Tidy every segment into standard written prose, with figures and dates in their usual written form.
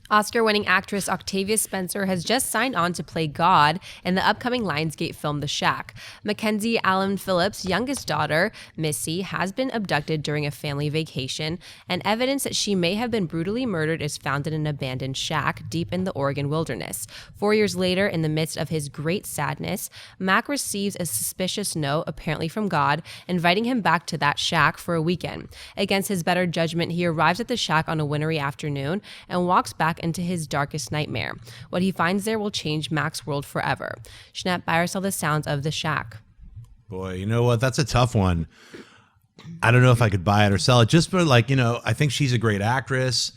Oscar-winning actress Octavia Spencer has just signed on to play God in the upcoming Lionsgate film The Shack. Mackenzie Allen Philips' youngest daughter, Missy, has been abducted during a family vacation, and evidence that she may have been brutally murdered is found in an abandoned shack deep in the Oregon wilderness. 4 years later, in the midst of his Great Sadness, Mack receives a suspicious note, apparently from God, inviting him back to that shack for a weekend. Against his better judgment, he arrives at the shack on a wintry afternoon and walks back into his darkest nightmare. What he finds there will change Mack's world forever. Jeanette, buy or sell the sounds of The Shack. Boy, you know what? That's a tough one. I don't know if I could buy it or sell it. Just for like, I think she's a great actress.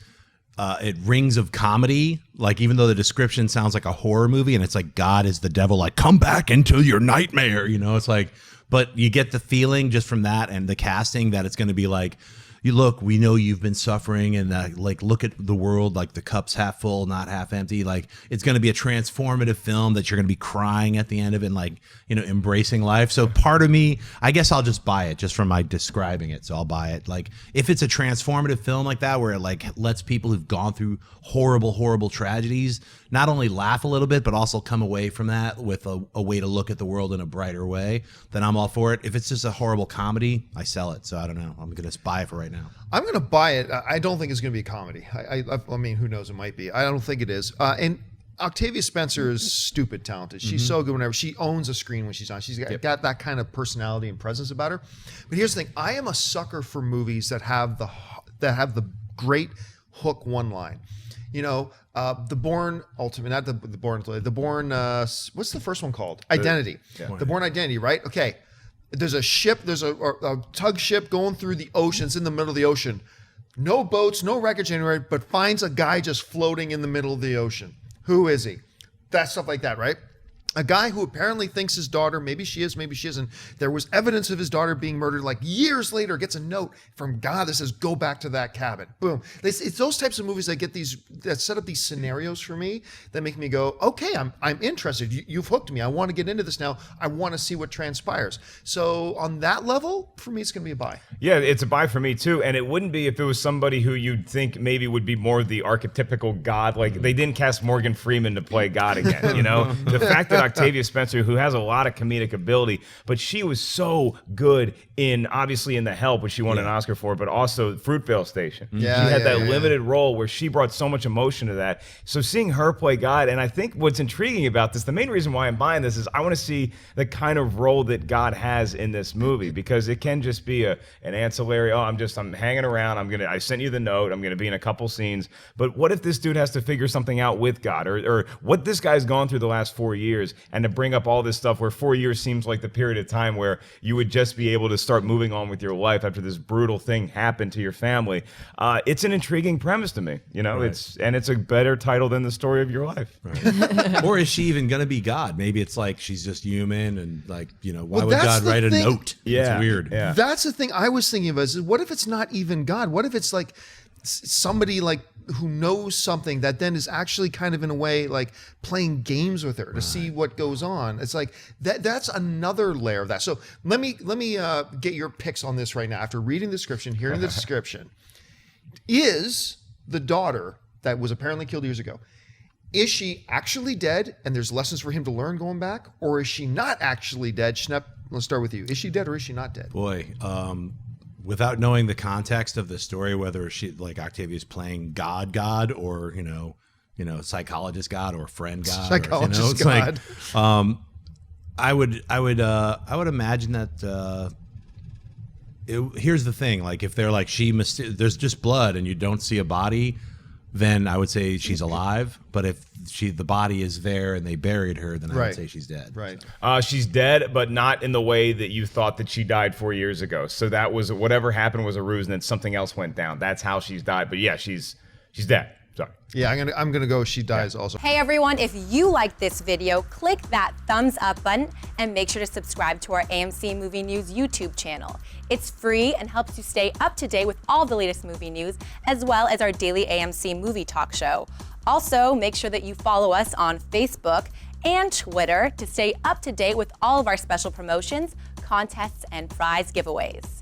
It rings of comedy. Like, even though the description sounds like a horror movie and it's like God is the devil, like, come back into your nightmare. It's like, but you get the feeling just from that and the casting that it's going to be like, we know you've been suffering, and like, look at the world, like the cup's half full, not half empty. Like, it's going to be a transformative film that you're going to be crying at the end of it and like, embracing life. So part of me, I guess I'll just buy it just from my describing it. So I'll buy it. Like, if it's a transformative film like that, where it like lets people who've gone through horrible, horrible tragedies, not only laugh a little bit, but also come away from that with a way to look at the world in a brighter way, then I'm all for it. If it's just a horrible comedy, I sell it. So I don't know. I'm going to buy it for right now. I'm going to buy it. I don't think it's going to be a comedy. I mean, who knows? It might be. I don't think it is. And Octavia Spencer is stupid talented. She's so good whenever she owns a screen when she's on. She's got that kind of personality and presence about her. But here's the thing: I am a sucker for movies that have the great hook one line. The Bourne Ultimate, not the Bourne. The Bourne. What's the first one called? Identity. The Bourne Identity, right? Okay. There's a ship. There's a tug ship going through the ocean. It's in the middle of the ocean. No boats, no wreckage anywhere, but finds a guy just floating in the middle of the ocean. Who is he? That stuff like that, right? A guy who apparently thinks his daughter, maybe she is, maybe she isn't. There was evidence of his daughter being murdered like years later, gets a note from God that says, go back to that cabin. Boom. It's those types of movies that set up these scenarios for me that make me go, okay, I'm interested. You've hooked me. I want to get into this now. I want to see what transpires. So on that level, for me, it's going to be a buy. Yeah, it's a buy for me too. And it wouldn't be if it was somebody who you'd think maybe would be more the archetypical God. Like, they didn't cast Morgan Freeman to play God again, The fact that Octavia Spencer, who has a lot of comedic ability, but she was so good obviously in The Help, which she won an Oscar for, but also Fruitvale Station. She had that limited role where she brought so much emotion to that. So seeing her play God, and I think what's intriguing about this, the main reason why I'm buying this is I want to see the kind of role that God has in this movie, because it can just be an ancillary, I'm hanging around, I sent you the note, I'm going to be in a couple scenes, but what if this dude has to figure something out with God, or what this guy's gone through the last 4 years, and to bring up all this stuff where 4 years seems like the period of time where you would just be able to start moving on with your life after this brutal thing happened to your family. It's an intriguing premise to me, it's a better title than The Story of Your Life. Right. Or is she even going to be God? Maybe it's like she's just human and why would God write a note? Yeah. It's weird. Yeah. That's the thing I was thinking of is what if it's not even God? What if it's like somebody like who knows something that then is actually kind of in a way like playing games with her to see what goes on. It's like that's another layer of that. So let me get your picks on this right now. After reading the description, hearing the description, is the daughter that was apparently killed years ago, is she actually dead and there's lessons for him to learn going back? Or is she not actually dead? Schnepp, let's start with you. Is she dead or is she not dead? Boy, without knowing the context of the story, whether she like Octavia's playing God, or psychologist God or friend God, psychologist God. Like, I would imagine that. Here's the thing: like if they're like there's just blood and you don't see a body, then I would say she's alive. But if the body is there and they buried her, then I would say she's dead. Right. She's dead, but not in the way that you thought that she died 4 years ago. So that was whatever happened was a ruse, and then something else went down. That's how she's died. But yeah, she's dead. Sorry. Yeah, I'm gonna go. She dies also. Hey everyone, if you like this video, click that thumbs up button and make sure to subscribe to our AMC Movie News YouTube channel. It's free and helps you stay up to date with all the latest movie news, as well as our daily AMC movie talk show. Also, make sure that you follow us on Facebook and Twitter to stay up to date with all of our special promotions, contests, and prize giveaways.